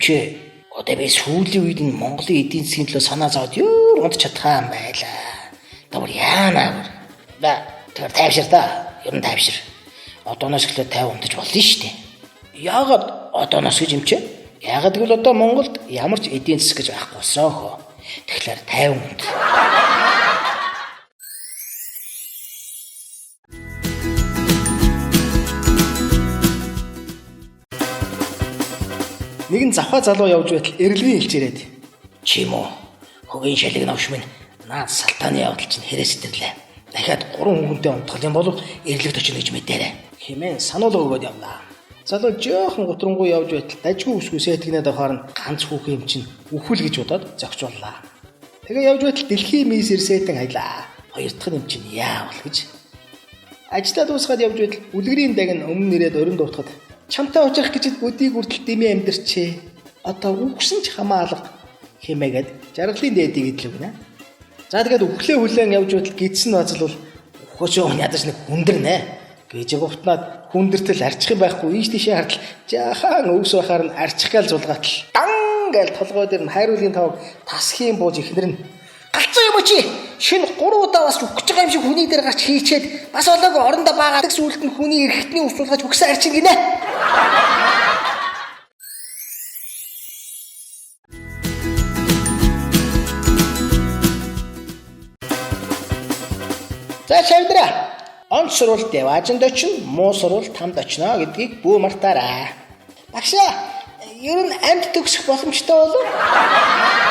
Эмчээ одоо би сүүлийн үед энэ Монголын эдийн засгийн төлөө санаа зовоод юу унт чадхаа юм байлаа. Тэгвэр яана. Тэр тайвшир та. Ер нь тайвшир. Одооноос эхлээд 50 унтаж болно шүү дээ. Яагаад одооноос гэж эмчээ? Яагаад гэвэл одоо Монголд ямар ч эдийн засаг гэж байхгүй болсоо хөө. Тэгэхээр 50 унт. Нэгэн завхаа залуу явж байтал эрэлгийн хэлж ирээд "Чим үү? Хөгийн шалиг навш минь наад салтааны явдал чинь хэрэг сэтэрлээ. Дахиад 3 хүнтэй унтгал юм бол эрлэгт очино гэж мэдээрэй" хэмээн сануулга өгөөд явлаа. Залуу жоохон гутрангуй явж байтал дажгүй үсгүй сэтгнээд авахаар нь ганц хүүхэн юм чинь үхэл гэж бодоод зогсооллаа. Тэгээ явж байтал дэлхийн мис ирсэтэн хайлаа. Хоёр дахь юм чинь яавал гэж. Ажлаа дуусгаад явж байтал үлгэрийн даг нь өмнө нэрээд өрөнд дуутахад "Чамтай уулзах гэж өдийг үрдэл дэмий амьдэрчээ. Одоо үхсэн ч хамаалга" хэмээгээд жаргалын дээдийг идэлвэнэ. За тэгээд үхлээ хүлээн явж байтал гидсэн базалвал "Ухаачаа ядаж нэг хүндэрнэ" гэж гутнаад хүндэртэл арчих юм байхгүй ийш тийшээ хартал жаахан өвс байхаар нь арчих гал зулгаатал дан гээл толгой дээр нь хайруулын тавг тасхийн бууж ихнэр нь "Галзуу юм уу чи? Шинэ 3 удаа бас үхэж байгаа юм шиг хүний дээр гарч хийчээд бас олоогүй орондоо баагаад сүулт нь хүний эрхтний ус суулгаж үхсэн арчин гинэ." За шавдраа. Он сурвалт яваажинд очин, муу сурвалт хамт очно гэдгийг бүү мартаарай. Багшаа, ер нь амьд төгсөх боломжтой болов уу?